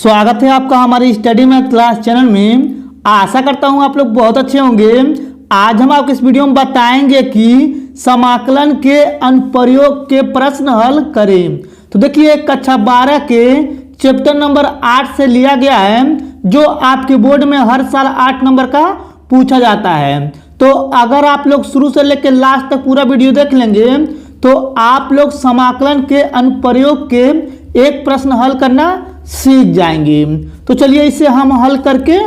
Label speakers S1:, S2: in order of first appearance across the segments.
S1: स्वागत है आपका हमारी स्टडी मैथ क्लास चैनल में। आशा करता हूं आप लोग बहुत अच्छे होंगे। आज हम आपको इस वीडियो में बताएंगे कि समाकलन के अनुप्रयोग के प्रश्न हल करें। तो देखिए कक्षा 12 के चैप्टर नंबर 8 से लिया गया है, जो आपके बोर्ड में हर साल 8 नंबर का पूछा जाता है। तो अगर आप लोग शुरू से लेकर लास्ट तक पूरा वीडियो देख लेंगे तो आप लोग समाकलन के अनुप्रयोग के एक प्रश्न हल करना सीख जाएंगे। तो चलिए इसे हम हल करके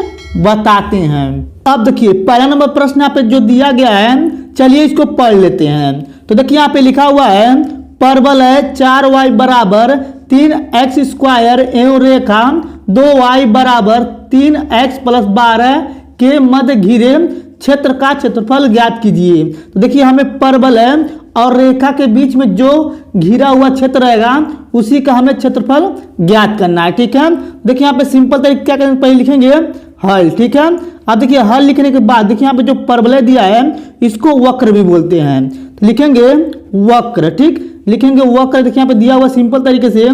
S1: बताते हैं। अब देखिए पहला नंबर प्रश्न यहाँ पे जो दिया गया है, चलिए इसको पढ़ लेते हैं। तो देखिए यहाँ पे लिखा हुआ है परवल है 4y बराबर 3x स्क्वायर एवं रेखा 2y बराबर 3x प्लस 12 के मध्य घिरे क्षेत्र का क्षेत्रफल ज्ञात कीजिए। तो देखिए हमें परवल है और रेखा के बीच में जो घिरा हुआ क्षेत्र रहेगा उसी का हमें क्षेत्रफल ज्ञात करना है। ठीक है, देखिए यहाँ पे सिंपल तरीके क्या करेंगे, पहले लिखेंगे हल। ठीक है, अब देखिए हल लिखने के बाद देखिए यहाँ पे जो परवलय दिया है इसको वक्र भी बोलते हैं। तो लिखेंगे वक्र। ठीक, लिखेंगे वक्र। देखिए यहाँ पे दिया हुआ सिंपल तरीके से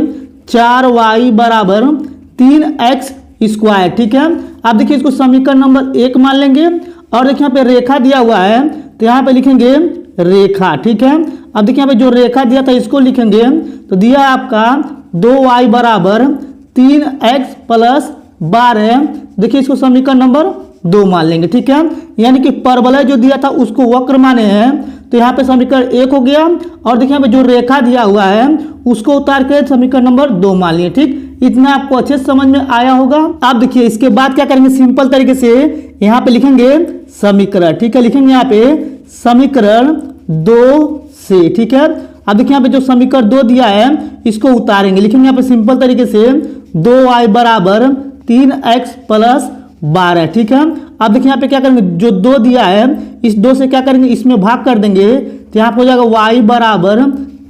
S1: 4y बराबर 3x स्क्वायर। ठीक है, अब देखिए इसको समीकरण नंबर 1 मान लेंगे। और देखिए यहाँ पे रेखा दिया हुआ है तो यहाँ पे लिखेंगे रेखा। ठीक है, अब देखिए यहाँ पे जो रेखा दिया था इसको लिखेंगे। तो दिया आपका 2y बराबर 3x प्लस 12। देखिए इसको समीकरण नंबर 2 मान लेंगे। ठीक है, यानी कि परवलय जो दिया था उसको वक्र माने हैं, तो यहाँ पे समीकरण 1 हो गया। और देखिए यहाँ पे जो रेखा दिया हुआ है उसको उतार के समीकरण नंबर 2 मान लिए। ठीक, इतना आपको अच्छे से समझ में आया होगा। अब देखिए इसके बाद क्या करेंगे, सिंपल तरीके से यहाँ पे लिखेंगे समीकरण। ठीक है, लिखेंगे यहाँ पे समीकरण 2 से। ठीक है, अब देखिए यहाँ पे जो समीकरण 2 दिया है इसको उतारेंगे। लिखेंगे यहाँ पे सिंपल तरीके से 2y बराबर 3x प्लस 12। ठीक है, अब देखिए यहाँ पे क्या करेंगे, जो 2 दिया है इस 2 से क्या करेंगे, इसमें भाग कर देंगे। तो यहाँ पे हो जाएगा y बराबर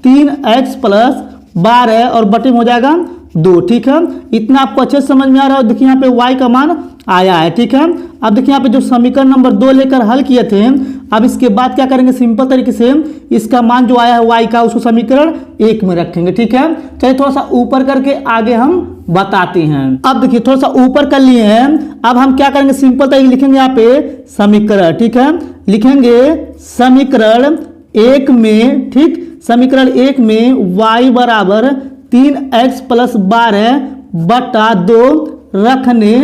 S1: 3x प्लस 12 और बटे में हो जाएगा 2। ठीक है, इतना आपको अच्छे से समझ में आ रहा है। देखिए यहाँ पे y का मान आया है। ठीक है, अब देखिए यहाँ पे जो समीकरण नंबर 2 लेकर हल किए थे, अब इसके बाद क्या करेंगे, सिंपल तरीके से इसका मान जो आया है y का उसको समीकरण 1 में रखेंगे। ठीक है, चलिए थोड़ा सा ऊपर करके आगे हम बताते हैं। अब देखिए थोड़ा सा ऊपर कर लिए हैं, अब हम क्या करेंगे, सिंपल तरीके लिखेंगे यहाँ पे समीकरण। ठीक है, लिखेंगे समीकरण 1 में। ठीक, समीकरण 1 में y बराबर 3x प्लस 12 बटा 2 रखने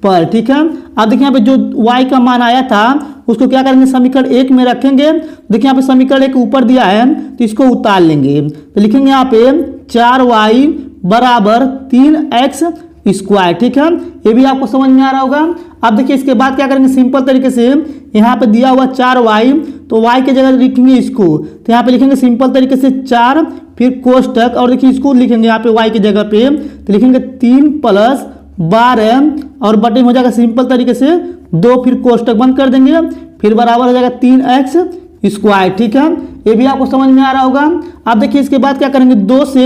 S1: पर। ठीक है, अब देखिए यहाँ पे जो y का मान आया था उसको क्या करेंगे, समीकरण 1 में रखेंगे। देखिए यहाँ पे समीकरण 1 ऊपर दिया है तो इसको उतार लेंगे। तो लिखेंगे यहाँ पे 4y बराबर 3x स्क्वायर। ठीक है, ये भी आपको समझ में आ रहा होगा। अब देखिए इसके बाद क्या करेंगे, सिंपल तरीके से यहाँ पे दिया हुआ 4y, तो y के जगह लिखेंगे इसको। तो यहाँ पे लिखेंगे सिंपल तरीके से 4 फिर कोष्टक, और देखिए इसको लिखेंगे यहाँ पे y की जगह पे। तो लिखेंगे 3 प्लस 12 और बटे में हो जाएगा सिंपल तरीके से 2 फिर कोष्टक बंद कर देंगे, फिर बराबर हो जाएगा 3x स्क्वायर। ठीक है, ये भी आपको समझ में आ रहा होगा। अब देखिए इसके बाद क्या करेंगे, 2 से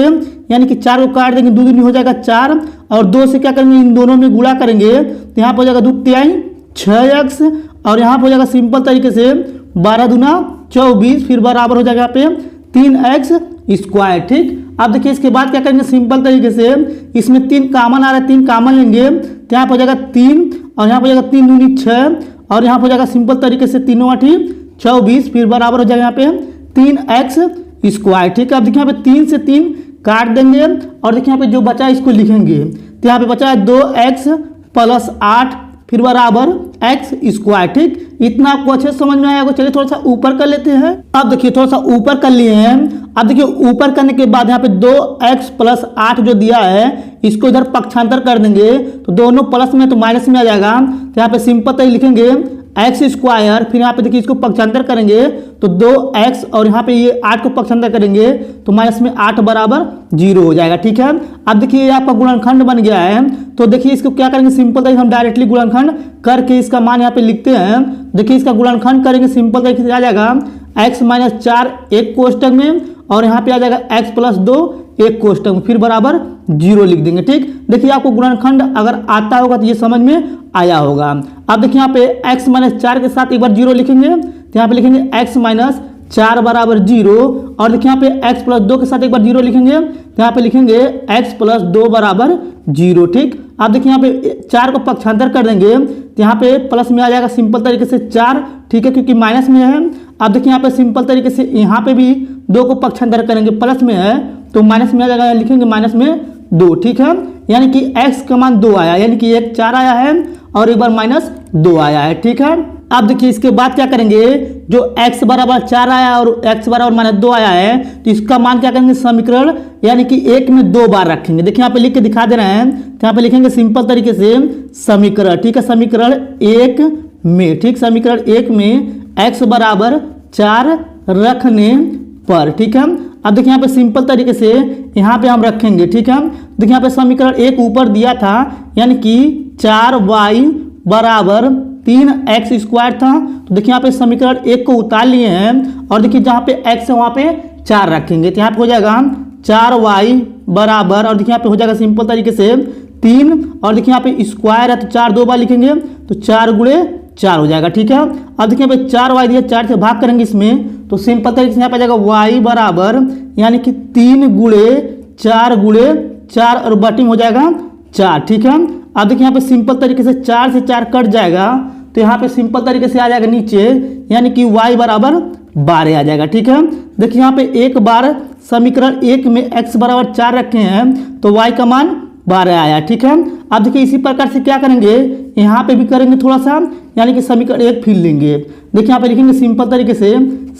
S1: यानी कि 4 को काट देंगे, 2 दूनी हो जाएगा 4 और 2 से क्या करेंगे, इन दोनों में गुणा करेंगे। तो यहाँ पर हो जाएगा 2 तिहाई 6x और यहाँ पर हो जाएगा सिंपल तरीके से 12 दूना 24 फिर बराबर हो जाएगा यहाँ पे 3x स्क्वायर। ठीक, अब देखिए इसके बाद क्या करेंगे, सिंपल तरीके से इसमें 3 कामन आ रहा है, 3 कामन लेंगे। तो यहाँ पर हो जाएगा 3 और यहाँ पर हो जाएगा 3 दूनी 6 और यहाँ पर हो जाएगा सिंपल तरीके से 3 8 24 फिर बराबर हो जाएगा यहाँ पे 3x स्क्वायर। ठीक है, अब देखिए यहाँ पे 3 से 3 काट देंगे और देखिए यहाँ पे जो बचा है इसको लिखेंगे। तो यहाँ पे बचा है 2x प्लस 8 फिर बराबर x स्क्वायर। ठीक, इतना आपको अच्छे से समझ में आएगा। चलिए थोड़ा सा ऊपर कर लेते हैं। अब देखिए थोड़ा सा ऊपर कर लिए हैं। अब देखिए ऊपर करने के बाद यहाँ पे 2x प्लस 8 जो दिया है इसको इधर पक्षांतर कर देंगे, तो दोनों प्लस में तो माइनस में आ जाएगा। तो यहाँ पे सिंपल तरीके लिखेंगे x स्क्वायर, फिर यहाँ पे देखिए इसको पक्षांतर करेंगे तो 2x और यहाँ पे ये 8 को पक्षांतर करेंगे तो माइनस में 8 बराबर 0 हो जाएगा। ठीक है, अब देखिए ये आपका गुणनखंड बन गया है। तो देखिए इसको क्या करेंगे, सिंपल तरीके हम डायरेक्टली गुणनखंड करके इसका मान यहाँ पे लिखते हैं। देखिए इसका गुणनखंड करेंगे, सिंपल तरीके से आ जाएगा x माइनस 4 एक कोष्टक में और यहाँ पे आ जाएगा x प्लस 2 एक कोष्टक में फिर बराबर 0 लिख देंगे। ठीक, देखिए आपको गुणनखंड अगर आता होगा तो ये समझ में आया होगा। अब देखिए यहाँ पे x माइनस 4 के साथ एक बार 0 लिखेंगे। तो यहाँ पे लिखेंगे x माइनस 4 बराबर 0 और देखिए यहाँ पे x प्लस 2 के साथ एक बार 0 लिखेंगे। तो यहाँ पे लिखेंगे x प्लस 2 बराबर 0। ठीक, आप देखिए यहाँ पे 4 को पक्षांतर कर देंगे तो यहाँ पे प्लस में आ जाएगा सिंपल तरीके से 4, ठीक है, क्योंकि माइनस में है। आप देखिए यहाँ पे सिंपल तरीके से यहाँ पे भी 2 को पक्षांतर करेंगे, प्लस में है तो माइनस में आ जाएगा, लिखेंगे माइनस में 2, ठीक है। यानी कि x का मान 2 आया, यानी कि एक 4 आया है और एक बार माइनस 2 आया है, ठीक है। अब देखिए इसके बाद क्या करेंगे, जो x बराबर 4 आया और x बराबर माइनस 2 आया है तो इसका मान क्या करेंगे, समीकरण यानी कि 1 में 2 बार रखेंगे। देखिए यहाँ पे लिख के दिखा दे रहे हैं, तो यहाँ पे लिखेंगे सिंपल तरीके से समीकरण, ठीक है, समीकरण 1 में, ठीक, समीकरण 1 में x बराबर 4 रखने पर, ठीक है। अब देखिए यहाँ पे सिंपल तरीके से यहाँ पे हम रखेंगे, ठीक है। देखिए यहाँ पे समीकरण 1 ऊपर दिया था यानी कि 4y बराबर 3x स्क्वायर था, तो देखिए यहाँ पे समीकरण 1 को उतार लिए हैं और देखिए जहाँ पे x है वहाँ पे 4 रखेंगे, तो यहाँ पे हो जाएगा 4y बराबर, और देखिए यहाँ पे हो जाएगा सिंपल तरीके से 3, और देखिए यहाँ पे स्क्वायर है तो 4 2 बार लिखेंगे तो 4 गुणे 4 हो जाएगा, ठीक है। अब देखिए यहाँ पे 4y दिया, 4 से भाग करेंगे इसमें तो सिंपल तरीके से यहाँ पे आ जाएगा y बराबर यानी कि 3 गुणे 4 और बटी में हो जाएगा 4, ठीक है। अब देखिए यहाँ पे सिंपल तरीके से 4 से 4 कट जाएगा तो यहाँ पे सिंपल तरीके से आ जाएगा नीचे यानी कि y बराबर 12 आ जाएगा, ठीक है। देखिए यहाँ पे एक बार समीकरण 1 में x बराबर 4 रखे हैं तो y का मान 12 आया, ठीक है। अब देखिए इसी प्रकार से क्या करेंगे, यहाँ पे भी करेंगे थोड़ा सा, यानी कि समीकरण 1 फिर लेंगे। देखिए यहाँ पे लिखेंगे सिंपल तरीके से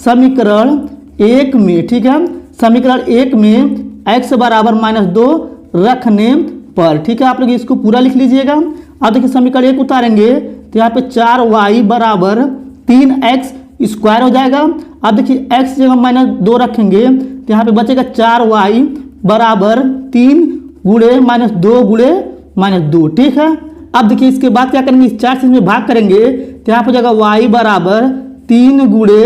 S1: समीकरण 1 में, ठीक है, समीकरण 1 में x बराबर -2 रखने पर, ठीक है। आप लोग इसको पूरा लिख लीजिएगा। अब देखिए समीकरण 1 उतारेंगे तो यहाँ पे 4y बराबर 3x स्क्वायर हो जाएगा। अब देखिए x जगह -2 रखेंगे तो यहाँ पे बचेगा 4y बराबर 3 गुणे -2 गुणे -2, ठीक है। अब देखिए इसके बाद क्या करेंगे, इस 4 से इसमें भाग करेंगे तो यहाँ पे जाएगा y बराबर 3 गुणे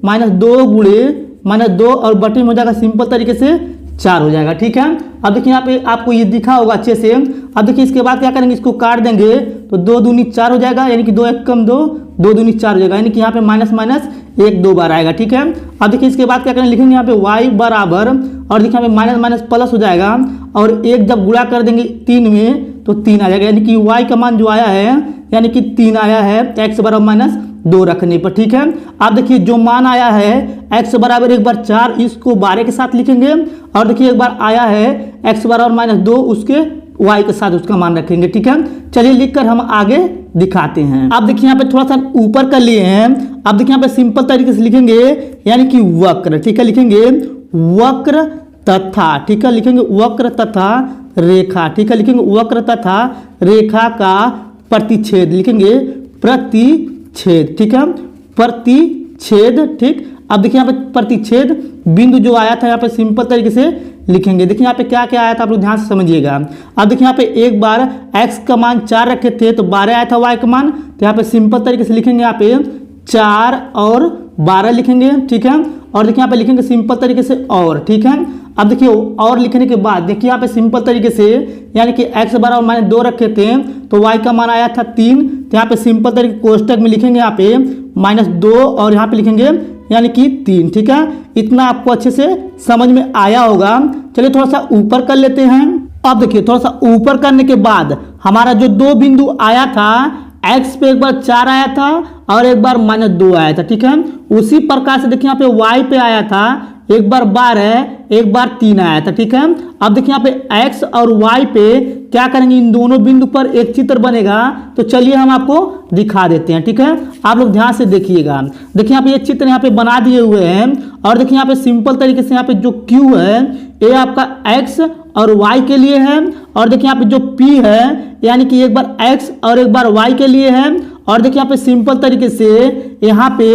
S1: -2 गुणे -2 और बटे में हो जाएगा सिंपल तरीके से 4 हो जाएगा, ठीक है। अब देखिए यहाँ पे आपको ये दिखा होगा अच्छे से। अब देखिए इसके बाद क्या करेंगे, इसको काट देंगे तो 2 दूनी 4 हो जाएगा, यानी कि 2 1 कम 2, 2 दूनी 4 हो जाएगा, यानी कि यहाँ पे माइनस माइनस 1 2 बार आएगा, ठीक है। अब देखिए इसके बाद क्या करेंगे, लिखेंगे यहाँ पे y बराबर, और देखिए यहाँ पे माइनस माइनस प्लस हो जाएगा और 1 जब गुणा कर देंगे 3 में तो 3 आ जाएगा, यानी कि y का मान जो आया है यानी कि 3 आया है x बराबर -2 रखने पर, ठीक है। आप देखिए जो मान आया है x बराबर एक बार 4 इसको 12 के साथ लिखेंगे, और देखिए एक बार आया है x बराबर -2 उसके y के साथ उसका मान रखेंगे, ठीक है। चलिए लिखकर हम आगे दिखाते हैं। आप देखिए यहाँ पे थोड़ा सा ऊपर कर लिए हैं। आप देखिए यहाँ पे सिंपल तरीके से लिखेंगे यानी कि वक्र, ठीक है, लिखेंगे वक्र तथा, ठीक है, लिखेंगे वक्र तथा रेखा, ठीक है, लिखेंगे वक्र तथा रेखा का प्रतिच्छेद, लिखेंगे प्रतिच्छेद, ठीक है, प्रतिच्छेद, ठीक। अब देखिए यहाँ पे प्रतिच्छेद बिंदु जो आया था यहाँ पे सिंपल तरीके से लिखेंगे। देखिए यहाँ पे क्या क्या आया था आप लोग ध्यान से समझिएगा। अब देखिए यहाँ पे एक बार x का मान 4 रखे थे तो 12 आया था y का मान, तो यहाँ पे सिंपल तरीके से लिखेंगे यहाँ पे 4 और 12 लिखेंगे, ठीक है। और देखिए यहाँ पे लिखेंगे सिंपल तरीके से और, ठीक है। अब देखिए और लिखने के बाद देखिए यहाँ पे सिंपल तरीके से यानी कि x बराबर -2 रखे थे तो y का मान आया था 3, तो यहाँ पे सिंपल तरीके कोष्टक में लिखेंगे यहाँ पे -2 और यहाँ पे लिखेंगे यानी कि 3, ठीक है। इतना आपको अच्छे से समझ में आया होगा। चलिए थोड़ा सा ऊपर कर लेते हैं। अब देखिए थोड़ा सा ऊपर करने के बाद हमारा जो 2 बिंदु आया था x पे एक बार 4 आया था और एक बार -2 आया था, ठीक है। उसी प्रकार से देखिए यहाँ पे y पे आया था एक बार 12 एक बार 3 आया था, ठीक है। अब देखिए यहाँ पे x और y पे क्या करेंगे, इन दोनों बिंदु पर एक चित्र बनेगा, तो चलिए हम आपको दिखा देते हैं, ठीक है। आप लोग ध्यान से देखिएगा। देखिए यहाँ पे ये चित्र यहाँ पे बना दिए हुए हैं और देखिए यहाँ पे सिंपल तरीके से यहाँ पे जो q है ये आपका x और y के लिए है, और देखिए यहाँ पे जो p है यानी कि एक बार x और एक बार y के लिए है, और देखिए यहाँ पे सिंपल तरीके से यहाँ पे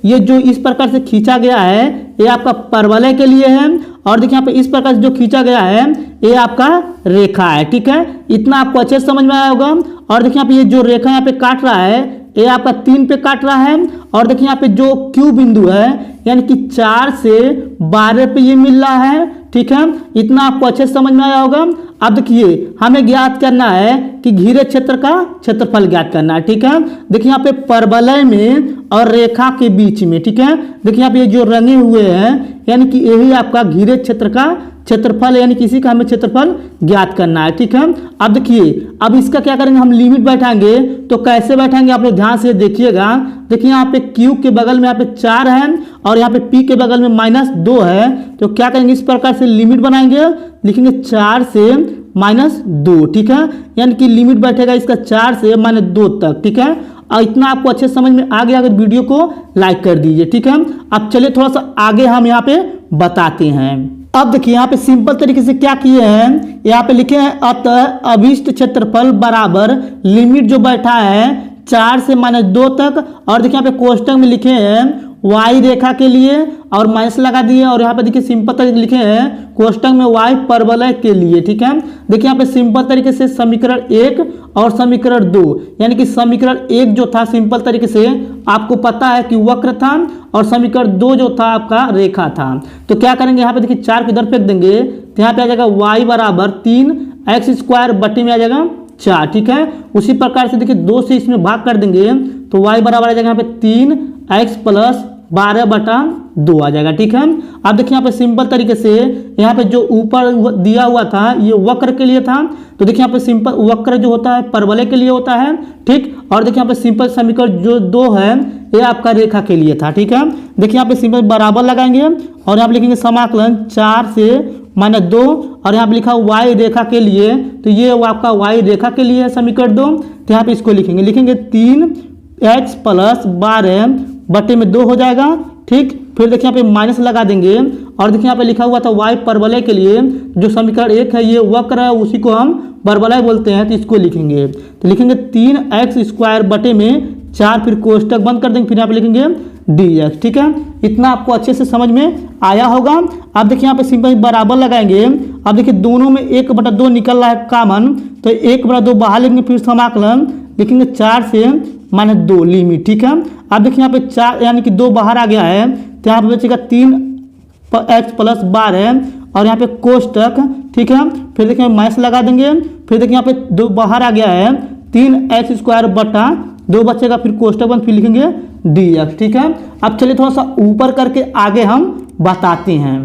S1: ये जो इस प्रकार से खींचा गया है ये आपका परवलय के लिए है, और देखिए यहाँ पे इस प्रकार से जो खींचा गया है ये आपका रेखा है, ठीक है। इतना आपको अच्छे से समझ में आया होगा। और देखिए यहाँ पे ये जो रेखा यहाँ पे काट रहा है ये आपका 3 पे काट रहा है, और देखिए यहाँ पे जो Q बिंदु है यानी कि 4 से 12 पे ये मिल रहा है, ठीक है। इतना आपको अच्छे से समझ में आया होगा। अब देखिए हमें ज्ञात करना है कि घेरे क्षेत्र का क्षेत्रफल ज्ञात करना है, ठीक है। देखिए यहाँ पे परवलय में और रेखा के बीच में, ठीक है, देखिए यहाँ पे ये जो रंगे हुए हैं यानी कि यही आपका घेरे क्षेत्र का क्षेत्रफल यानी किसी का हमें क्षेत्रफल ज्ञात करना है। ठीक है, अब देखिए अब इसका क्या करेंगे, हम लिमिट बैठाएंगे। तो कैसे बैठाएंगे आप लोग ध्यान से देखिएगा। देखिए यहाँ पे क्यू के बगल में यहाँ पे 4 है और यहाँ पे पी के बगल में -2 है। तो क्या करेंगे, इस प्रकार से लिमिट बनाएंगे, लिखेंगे 4 से -2। ठीक है, यानी कि लिमिट बैठेगा इसका 4 से -2 तक। ठीक है, और इतना आपको अच्छे समझ में आ गया, अगर वीडियो को लाइक कर दीजिए। ठीक है, अब चलिए थोड़ा सा आगे हम यहाँ पे बताते हैं। अब देखिए यहाँ पे सिंपल तरीके से क्या किए हैं, यहाँ पे लिखे हैं अतः अभिष्ट क्षेत्रफल बराबर लिमिट जो बैठा है 4 से -2 तक। और देखिए यहाँ पे कोष्टक में लिखे हैं y रेखा के लिए और माइनस लगा दिए। और यहाँ पे देखिए सिंपल तरीके लिखे हैं कोष्टक में y परवलय के लिए। ठीक है, देखिए यहाँ पे सिंपल तरीके से समीकरण 1 और समीकरण 2, यानी कि समीकरण 1 जो था सिंपल तरीके से आपको पता है कि वक्र था और समीकरण 2 जो था आपका रेखा था। तो क्या करेंगे, यहाँ पे देखिए 4 को इधर फेंक देंगे तो यहाँ पे आ जाएगा y बराबर 3x² बटे में आ जाएगा 4। ठीक है, उसी प्रकार से देखिए 2 से इसमें भाग कर देंगे तो y बराबर आ जाएगा यहाँ पे 3x + 12/2 आ जाएगा। ठीक है, अब देखिए यहाँ पे सिंपल तरीके से यहाँ पे जो ऊपर दिया हुआ था ये वक्र के लिए था। तो देखिए यहाँ पे सिंपल वक्र जो होता है परवलय के लिए होता है। ठीक, और देखिए यहाँ पे सिंपल समीकरण जो 2 है ये आपका रेखा के लिए था। ठीक है, देखिए यहाँ पे सिंपल बराबर लगाएंगे और यहाँ पे लिखेंगे समाकलन 4 से -2 और यहाँ पे लिखा y रेखा के लिए। तो ये आपका y रेखा के लिए है समीकरण 2। तो यहाँ पे इसको लिखेंगे 3x + 12 बटे में 2 हो जाएगा। ठीक, फिर देखिए यहाँ पे माइनस लगा देंगे और देखिए यहाँ पे लिखा हुआ था y परवलय के लिए। जो समीकरण 1 है ये वक्र है, उसी को हम परवलय बोलते हैं। तो इसको लिखेंगे, तो लिखेंगे 3x² बटे में 4, फिर कोष्टक बंद कर देंगे, फिर यहाँ पे लिखेंगे dx। ठीक है, इतना आपको अच्छे से समझ में आया होगा। अब देखिए यहाँ पे सिंपल बराबर लगाएंगे। अब देखिए दोनों में 1/2 निकल रहा है कॉमन, तो 1/2 बाहर लेंगे, फिर समाकलन लिखेंगे 4 से -2 लिमिट। ठीक है, अब देखिए यहाँ पे 4 यानी कि 2 बाहर आ गया है तो यहाँ पे बचेगा 3x + 12 और यहाँ पे कोष्टक। ठीक है, फिर देखिए माइनस लगा देंगे, फिर देखिए यहाँ पे 2 बाहर आ गया है 3x² बटा 2 बचेगा, फिर कोष्टक बंद, फिर लिखेंगे dx। ठीक है, अब चलिए थोड़ा सा ऊपर करके आगे हम बताते हैं।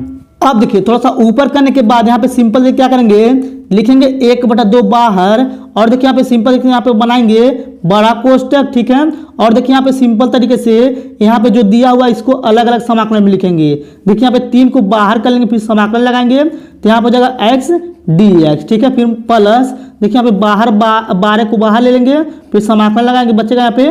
S1: अब देखिए थोड़ा सा ऊपर करने के बाद यहाँ पे सिंपल क्या करेंगे, लिखेंगे 1/2 बाहर और देखिए यहाँ पे सिंपल यहाँ पे बनाएंगे बड़ा कोष्टक। ठीक है, और देखिए यहाँ पे सिंपल तरीके से यहाँ पे जो दिया हुआ इसको अलग अलग समाकलन में लिखेंगे। देखिए यहाँ पे 3 को बाहर कर लेंगे, फिर समाकलन लगाएंगे तो यहाँ पे हो जाएगा x dx। ठीक है, फिर प्लस देखिए यहाँ पे बाहर 12 को बाहर ले लेंगे, फिर समाकलन लगाएंगे, बचेगा यहाँ पे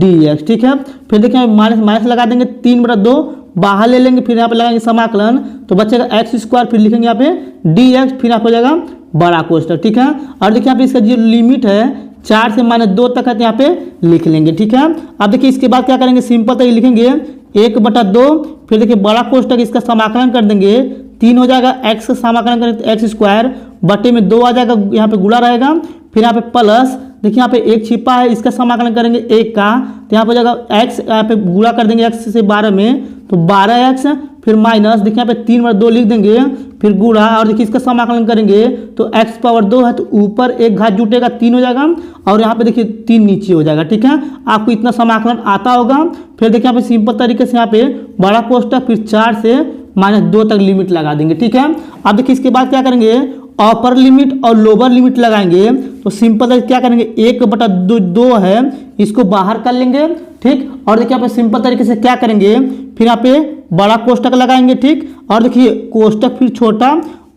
S1: dx। ठीक है, फिर देखिए यहाँ माइनस लगा देंगे, 3/2 बाहर ले लेंगे, फिर यहाँ पे लगाएंगे समाकलन तो बचेगा x², फिर लिखेंगे यहाँ पे dx, फिर यहाँ पे हो जाएगा बड़ा कोष्टक। ठीक है, और देखिए यहाँ पे इसका जो लिमिट है 4 से -2 तक है तो यहाँ पे लिख लेंगे। ठीक है, अब देखिए इसके बाद क्या करेंगे, सिंपल तो लिखेंगे 1/2, फिर देखिए बड़ा कोष्टक इसका समाकलन कर देंगे, 3 हो जाएगा, x का समाकलन करेंगे तो x² बटे में 2 आ जाएगा, यहाँ पे गुणा रहेगा, फिर यहाँ पे प्लस देखिए यहाँ पे 1 छिपा है इसका समाकलन करेंगे 1 का तो यहाँ पे हो जाएगा x, यहाँ पे गुणा कर देंगे x से 12 में तो 12x, फिर माइनस देखिए यहाँ पे 3/2 लिख देंगे, फिर गुणा और देखिए इसका समाकलन करेंगे तो x⁻2 है तो ऊपर एक घात जुटेगा 3 हो जाएगा और यहाँ पे देखिए 3 नीचे हो जाएगा। ठीक है, आपको इतना समाकलन आता होगा। फिर देखिए यहाँ पे सिंपल तरीके से यहाँ पे बड़ा कोष्टक, फिर 4 से -2 तक लिमिट लगा देंगे। ठीक है, अब देखिए इसके बाद क्या करेंगे, अपर लिमिट और लोअर लिमिट लगाएंगे। तो सिंपल क्या करेंगे, 1/2 है इसको बाहर कर लेंगे। ठीक, और देखिए यहाँ पे सिंपल तरीके से क्या करेंगे, फिर यहाँ पे बड़ा कोष्टक लगाएंगे। ठीक, और देखिए कोष्टक फिर छोटा,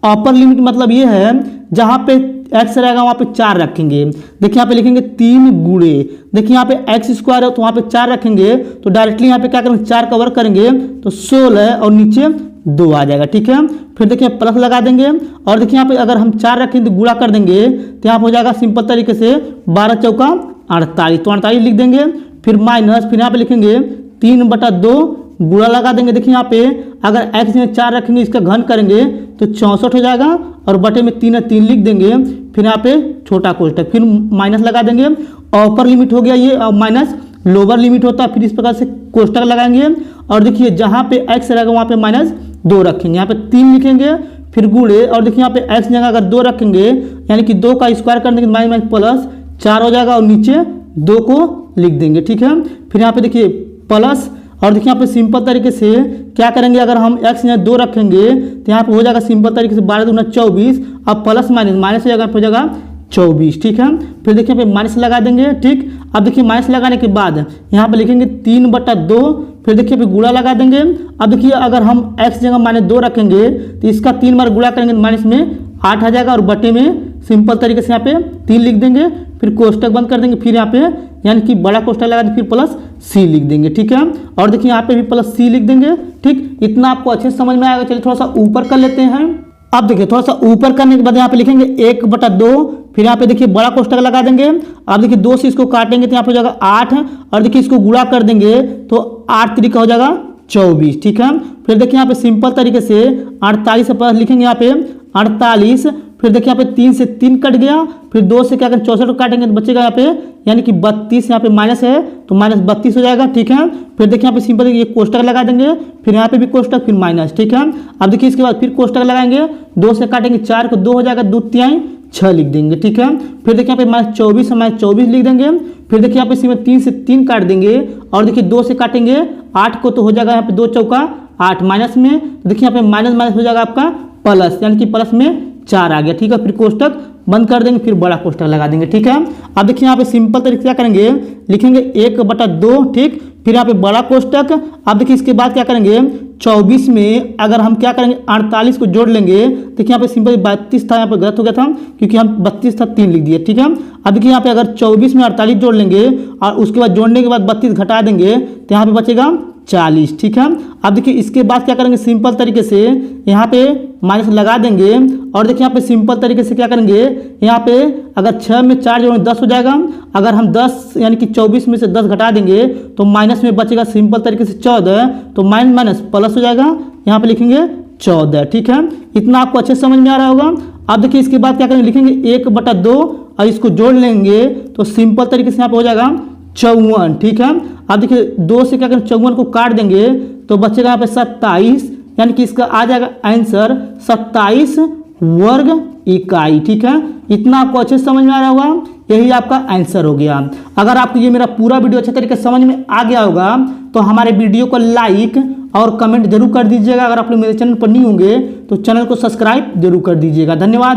S1: अपर लिमिट मतलब ये है जहाँ पे x रहेगा वहाँ पे 4 रखेंगे। देखिए यहाँ पे लिखेंगे 3 गुणे, देखिए यहाँ पे x² है तो वहाँ पे 4 रखेंगे तो डायरेक्टली यहाँ पे क्या करेंगे 4 कवर करेंगे तो 16 और नीचे 2 आ जाएगा। ठीक है, फिर देखिए प्लस लगा देंगे और देखिए यहाँ पे अगर हम 4 रखेंगे तो गुणा कर देंगे तो यहाँ पे हो जाएगा सिंपल तरीके से 12 चौका 48, तो 48 लिख देंगे, फिर माइनस, फिर यहाँ पे लिखेंगे 3/2 गुणा लगा देंगे। देखिए यहाँ पे अगर x में 4 रखेंगे इसका घन करेंगे तो 64 हो जाएगा और बटे में 3 है 3 लिख देंगे, फिर यहाँ पे छोटा कोष्टक, फिर माइनस लगा देंगे। अपर लिमिट हो गया ये और माइनस लोअर लिमिट होता है, फिर इस प्रकार से कोष्टक लगाएंगे और देखिए जहाँ पे x रहेगा वहाँ पे -2 रखेंगे, यहाँ पे 3 लिखेंगे, फिर गुणे और देखिए यहाँ पे x जगह अगर 2 रखेंगे यानी कि 2 का स्क्वायर कर देंगे माइनस प्लस 4 हो जाएगा और नीचे 2 को लिख देंगे। ठीक है, फिर यहाँ पे देखिए प्लस और देखिए यहाँ पे सिंपल तरीके से क्या करेंगे, अगर हम x यहाँ 2 रखेंगे तो यहाँ पे हो जाएगा सिंपल तरीके से 12 दूना 24, अब प्लस माइनस माइनस हो जाएगा, हो जाएगा 24। ठीक है, फिर देखिए यहाँ पे माइनस लगा देंगे। ठीक, अब देखिए माइनस लगाने के बाद यहाँ पे लिखेंगे 3/2, फिर देखिए पे गुणा लगा देंगे। अब देखिए अगर हम x जगह -2 रखेंगे तो इसका 3 बार गुणा करेंगे, माइनस में 8 आ जाएगा और बटे में सिंपल तरीके से यहाँ पे 3 लिख देंगे, फिर कोष्टक बंद कर देंगे, फिर यहाँ पे यानी कि बड़ा कोष्टक लगा देंगे, फिर प्लस c लिख देंगे। ठीक है, और देखिए यहाँ पे भी प्लस c लिख देंगे। ठीक, इतना आपको अच्छे से समझ में आएगा। चलिए थोड़ा सा ऊपर कर लेते हैं। अब देखिए थोड़ा सा ऊपर करने के बाद यहाँ पे लिखेंगे 1/2, फिर यहाँ पे देखिए बड़ा कोष्टक लगा देंगे। अब देखिए 2 से इसको काटेंगे तो यहाँ पे हो जाएगा 8, और देखिए इसको गुणा कर देंगे तो 8 तरीका हो जाएगा 24। ठीक है, फिर देखिए यहाँ पे सिंपल तरीके से 48 पर लिखेंगे यहाँ पे 48, फिर देखिए यहाँ पे 3 से 3 कट गया, फिर 2 से क्या करें 64 को काटेंगे तो बचेगा यहाँ पे यानी कि 32, यहाँ पे माइनस है तो -32 हो जाएगा। ठीक है, फिर देखिए यहाँ पे सिंपल ये कोष्टक लगा देंगे, फिर यहाँ पे भी कोष्टक, फिर माइनस। ठीक है, अब देखिए इसके बाद फिर कोष्टक लगाएंगे, 2 से काटेंगे 4 को 2 हो जाएगा, 2 तिहाई 6 लिख देंगे। ठीक है, फिर देखिए यहाँ पे -24 -24 लिख देंगे, फिर देखिए यहाँ पे इसमें 3 से 3 काट देंगे, और देखिए 2 से काटेंगे 8 को तो हो जाएगा यहाँ पे 2 चौका 8, माइनस में तो देखिए यहाँ पे माइनस माइनस हो जाएगा आपका प्लस, यानी कि प्लस में 4 आ गया। ठीक है, फिर कोष्टक बंद कर देंगे, फिर बड़ा कोष्टक लगा देंगे। ठीक है, अब देखिए यहाँ पे सिंपल तरीके से क्या करेंगे, लिखेंगे 1/2। ठीक, फिर यहाँ पे बड़ा कोष्टक। अब देखिए इसके बाद क्या करेंगे, 24 में अगर हम क्या करेंगे 48 को जोड़ लेंगे, देखिए यहाँ पे सिंपल 32 था, यहाँ पे गलत हो गया था क्योंकि हम 32 था 3 लिख दिए। ठीक है, अब देखिए यहाँ पे अगर 24 में 48 जोड़ लेंगे और उसके बाद जोड़ने के बाद 32 घटा देंगे तो यहाँ पे बचेगा 40। ठीक है, अब देखिए इसके बाद क्या करेंगे, सिंपल तरीके से यहाँ पे माइनस लगा देंगे, और देखिए यहाँ पे सिंपल तरीके से क्या करेंगे, यहाँ पे अगर 6 में 4 जोड़ेंगे 10 हो जाएगा, अगर हम 10 यानी कि 24 में से 10 घटा देंगे तो माइनस में बचेगा सिंपल तरीके से 14, तो माइनस माइनस प्लस हो जाएगा, यहाँ पे लिखेंगे 14। ठीक है, इतना आपको अच्छे से समझ में आ रहा होगा। अब देखिए इसके बाद क्या करेंगे, लिखेंगे 1/2 और इसको जोड़ लेंगे तो सिंपल तरीके से यहाँ पे हो जाएगा 54। ठीक है, अब देखिए 2 से क्या करें 54 को काट देंगे तो बचेगा यहाँ पे 27, यानी कि इसका आ जाएगा आंसर 27 वर्ग इकाई। ठीक है, इतना आपको अच्छे से समझ में आ रहा होगा, यही आपका आंसर हो गया। अगर आपको ये मेरा पूरा वीडियो अच्छे तरीके से समझ में आ गया होगा तो हमारे वीडियो को लाइक और कमेंट जरूर कर दीजिएगा। अगर आप लोग मेरे चैनल पर नहीं होंगे तो चैनल को सब्सक्राइब जरूर कर दीजिएगा। धन्यवाद।